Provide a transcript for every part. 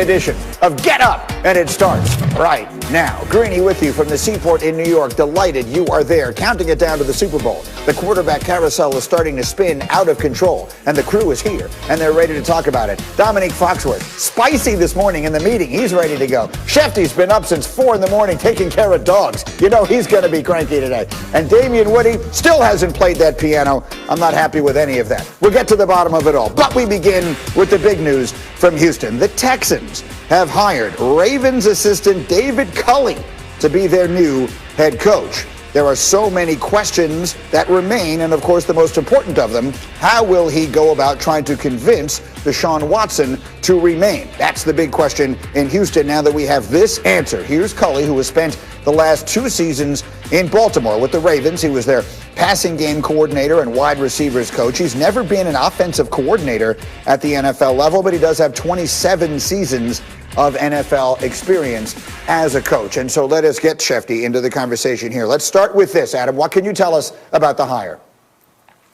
Tuesday edition of Get Up, and it starts right now. Greeny with you from the Seaport in New York. Delighted you are there, counting it down to the Super Bowl. The quarterback carousel is starting to spin out of control, and the crew is here, and they're ready to talk about it. Dominique Foxworth, spicy this morning in the meeting. He's ready to go. Shefty's been up since 4 in the morning taking care of dogs. You know he's going to be cranky today. And Damian Woody still hasn't played that piano. I'm not happy with any of that. We'll get to the bottom of it all. But we begin with the big news from Houston. The Texans have hired Ravens assistant David Culley to be their new head coach. There are so many questions that remain, and of course the most important of them, how will he go about trying to convince Deshaun Watson to remain? That's the big question in Houston now that we have this answer. Here's Culley, who has spent the last 2 seasons in Baltimore with the Ravens. He was their passing game coordinator and wide receivers coach. He's never been an offensive coordinator at the NFL level, but he does have 27 seasons of NFL experience as a coach. And so let us get Shefty into the conversation here. Let's start with this, Adam. What can you tell us about the hire?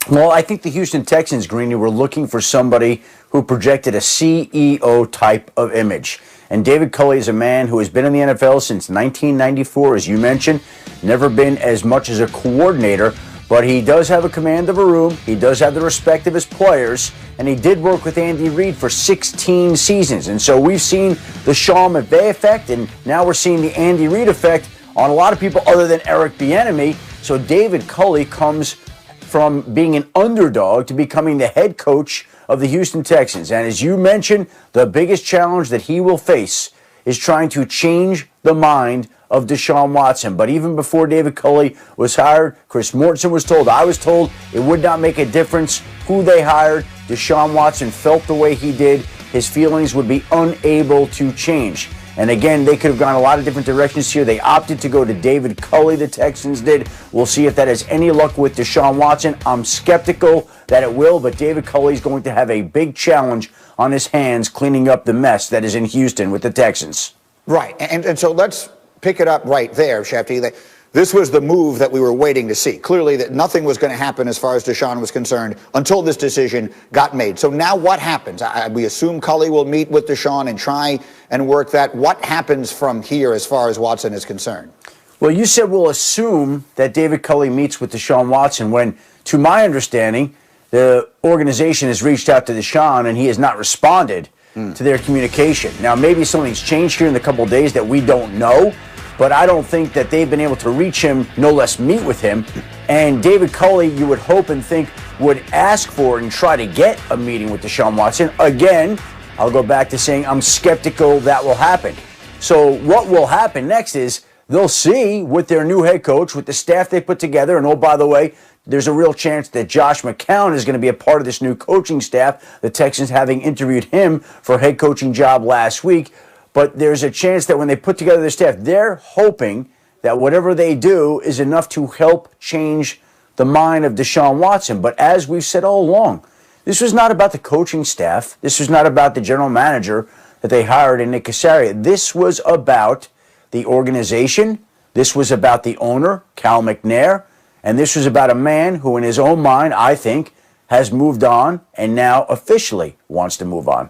Well, I think the Houston Texans, Greeny, were looking for somebody who projected a CEO type of image. And David Culley is a man who has been in the NFL since 1994, as you mentioned, never been as much as a coordinator, but he does have a command of a room. He does have the respect of his players, and he did work with Andy Reid for 16 seasons. And so we've seen the Sean McVay effect, and now we're seeing the Andy Reid effect on a lot of people other than Eric Bieniemy. So David Culley comes from being an underdog to becoming the head coach of the Houston Texans. And as you mentioned, the biggest challenge that he will face is trying to change the mind of Deshaun Watson. But even before David Culley was hired, Chris Mortensen was told, I was told it would not make a difference who they hired. Deshaun Watson felt the way he did. His feelings would be unable to change. And again, they could have gone a lot of different directions here. They opted to go to David Culley, the Texans did. We'll see if that has any luck with Deshaun Watson. I'm skeptical that it will, but David Culley is going to have a big challenge on his hands cleaning up the mess that is in Houston with the Texans. Right, and so let's pick it up right there, Shefty. This was the move that we were waiting to see. Clearly that nothing was going to happen as far as Deshaun was concerned until this decision got made. So now what happens? We assume Culley will meet with Deshaun and try and work that. What happens from here as far as Watson is concerned? Well, you said we'll assume that David Culley meets with Deshaun Watson when, to my understanding, the organization has reached out to Deshaun and he has not responded to their communication. Now, maybe something's changed here in the couple of days that we don't know, but I don't think that they've been able to reach him, no less meet with him. And David Culley, you would hope and think, would ask for and try to get a meeting with Deshaun Watson. Again, I'll go back to saying I'm skeptical that will happen. So what will happen next is they'll see with their new head coach, with the staff they put together, and oh, by the way, there's a real chance that Josh McCown is going to be a part of this new coaching staff, the Texans having interviewed him for a head coaching job last week. But there's a chance that when they put together their staff, they're hoping that whatever they do is enough to help change the mind of Deshaun Watson. But as we've said all along, this was not about the coaching staff. This was not about the general manager that they hired in Nick Caserio. This was about the organization. This was about the owner, Cal McNair. And this was about a man who, in his own mind, I think, has moved on and now officially wants to move on.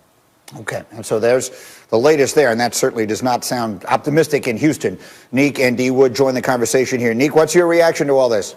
Okay, and so there's the latest there, and that certainly does not sound optimistic in Houston. Neek and D. Wood join the conversation here. Neek, what's your reaction to all this?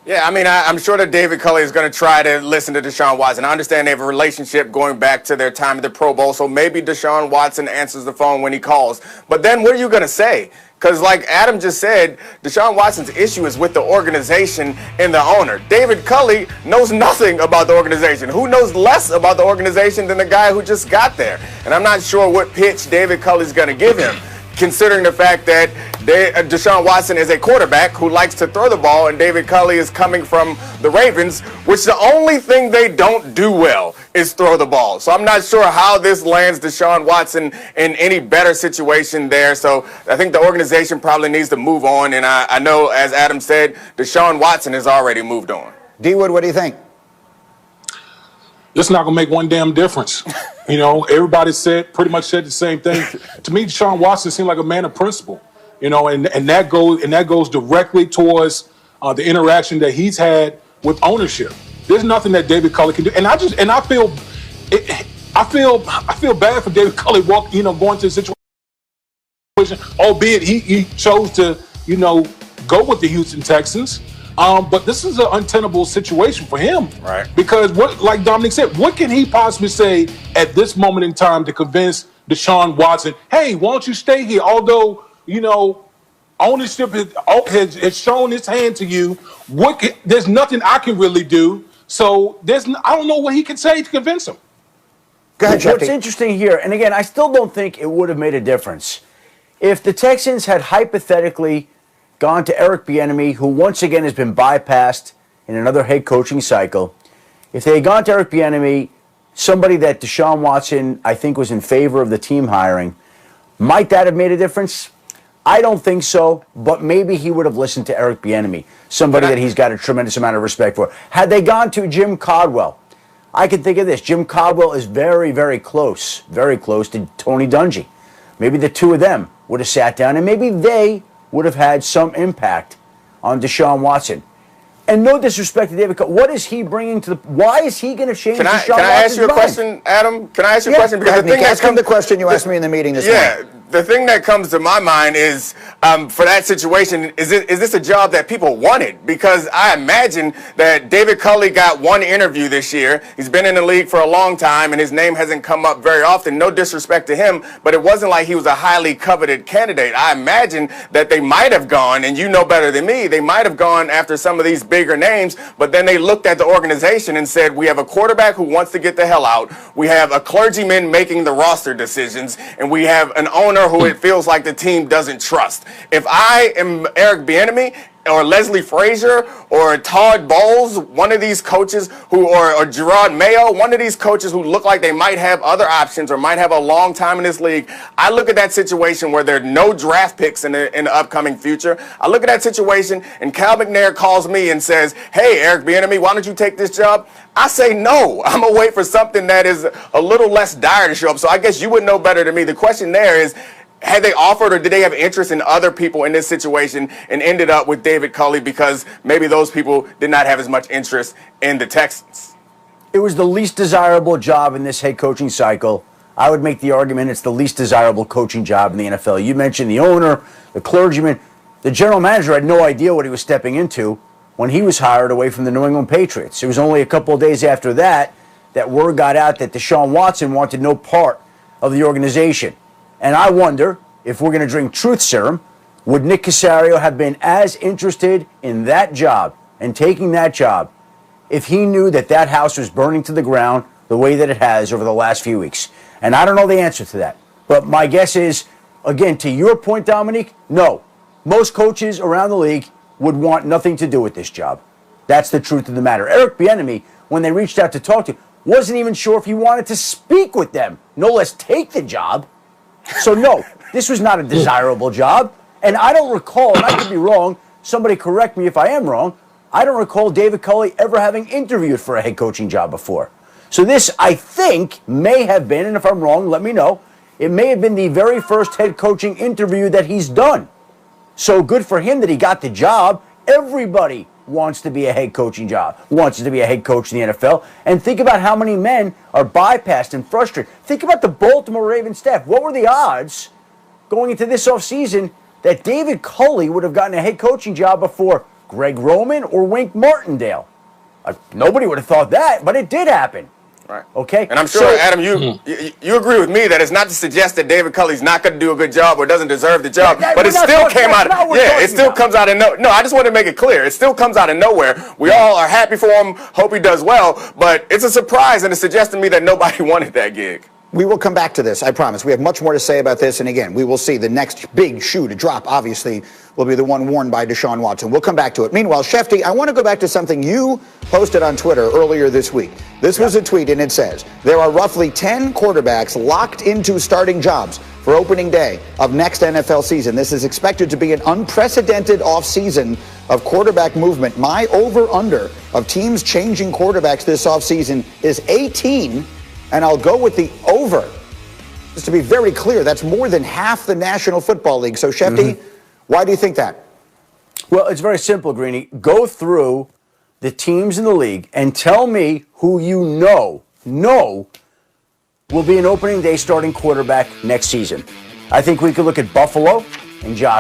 Yeah, I mean, I'm sure that David Culley is going to try to listen to Deshaun Watson. I understand they have a relationship going back to their time at the Pro Bowl, so maybe Deshaun Watson answers the phone when he calls. But then what are you going to say? Because like Adam just said, Deshaun Watson's issue is with the organization and the owner. David Culley knows nothing about the organization. Who knows less about the organization than the guy who just got there? And I'm not sure what pitch David Culley's going to give him, considering the fact that Deshaun Watson is a quarterback who likes to throw the ball, and David Culley is coming from the Ravens, which the only thing they don't do well is throw the ball. So I'm not sure how this lands Deshaun Watson in any better situation there. So I think the organization probably needs to move on, and I know, as Adam said, Deshaun Watson has already moved on. D. Wood, what do you think? It's not going to make one damn difference. You know, everybody pretty much said the same thing. To me, Deshaun Watson seemed like a man of principle. You know, and that goes directly towards the interaction that he's had with ownership. There's nothing that David Culley can do, and I I feel bad for David Culley going to the situation, albeit he chose to, go with the Houston Texans. But this is an untenable situation for him. Right. Because like Dominic said, what can he possibly say at this moment in time to convince Deshaun Watson, hey, why don't you stay here? Although, ownership has shown its hand to you. There's nothing I can really do. So I don't know what he can say to convince him. Go ahead, What's Shefty. interesting here, and again, I still don't think it would have made a difference if the Texans had hypothetically gone to Eric Bieniemy, who once again has been bypassed in another head coaching cycle. If they had gone to Eric Bieniemy, somebody that Deshaun Watson, I think, was in favor of the team hiring, might that have made a difference? I don't think so, but maybe he would have listened to Eric Bieniemy, somebody that he's got a tremendous amount of respect for. Had they gone to Jim Caldwell, I can think of this. Jim Caldwell is very, very close to Tony Dungy. Maybe the two of them would have sat down, and maybe they would have had some impact on Deshaun Watson. And no disrespect to David Culley, what is he bringing to the? Why is he going to change Deshaun Watson's mind? Can I ask you a question, Adam? Can I ask you a question? Because ask him the question you asked me in the meeting this morning. The thing that comes to my mind is, for that situation, is this a job that people wanted? Because I imagine that David Culley got one interview this year. He's been in the league for a long time, and his name hasn't come up very often. No disrespect to him, but it wasn't like he was a highly coveted candidate. I imagine that they might have gone, and you know better than me, they might have gone after some of these bigger names, but then they looked at the organization and said, we have a quarterback who wants to get the hell out. We have a clergyman making the roster decisions, and we have an owner who it feels like the team doesn't trust. If I am Eric Bieniemy or Leslie Frazier or Todd Bowles, one of these coaches or Gerard Mayo, one of these coaches who look like they might have other options or might have a long time in this league, I look at that situation where there are no draft picks in the upcoming future. I look at that situation and Cal McNair calls me and says, hey, Eric Bieniemy, why don't you take this job? I say no. I'm going to wait for something that is a little less dire to show up. So I guess you would know better than me. The question there is, had they offered or did they have interest in other people in this situation and ended up with David Culley because maybe those people did not have as much interest in the Texans? It was the least desirable job in this head coaching cycle. I would make the argument it's the least desirable coaching job in the NFL. You mentioned the owner, the clergyman. The general manager had no idea what he was stepping into when he was hired away from the New England Patriots. It was only a couple of days after that word got out that Deshaun Watson wanted no part of the organization. And I wonder, if we're going to drink truth serum, would Nick Caserio have been as interested in that job and taking that job if he knew that that house was burning to the ground the way that it has over the last few weeks? And I don't know the answer to that. But my guess is, again, to your point, Dominique, no. Most coaches around the league would want nothing to do with this job. That's the truth of the matter. Eric Bieniemy, when they reached out to talk to him, wasn't even sure if he wanted to speak with them, no less take the job. So no, this was not a desirable job. And I don't recall, and I could be wrong, somebody correct me if I am wrong, I don't recall David Culley ever having interviewed for a head coaching job before. So this, I think, may have been, and if I'm wrong, let me know, it may have been the very first head coaching interview that he's done. So good for him that he got the job. Everybody wants to be a head coaching job, wants to be a head coach in the NFL. And think about how many men are bypassed and frustrated. Think about the Baltimore Ravens staff. What were the odds going into this offseason that David Culley would have gotten a head coaching job before Greg Roman or Wink Martindale? Nobody would have thought that, but it did happen. Right. Okay. And I'm sure, Adam, you agree with me that it's not to suggest that David Culley's not going to do a good job or doesn't deserve the job, but it still came out. Yeah, it still comes out of no. I just want to make it clear. It still comes out of nowhere. We all are happy for him. Hope he does well, but it's a surprise, and it suggests to me that nobody wanted that gig. We will come back to this, I promise. We have much more to say about this, and again, we will see the next big shoe to drop, obviously, will be the one worn by Deshaun Watson. We'll come back to it. Meanwhile, Shefty, I want to go back to something you posted on Twitter earlier this week. This was a tweet, and it says, there are roughly 10 quarterbacks locked into starting jobs for opening day of next NFL season. This is expected to be an unprecedented offseason of quarterback movement. My over-under of teams changing quarterbacks this offseason is 18, and I'll go with the over. Just to be very clear, that's more than half the National Football League. So, Shefty, why do you think that? Well, it's very simple, Greeny. Go through the teams in the league and tell me who you know will be an opening day starting quarterback next season. I think we could look at Buffalo and Josh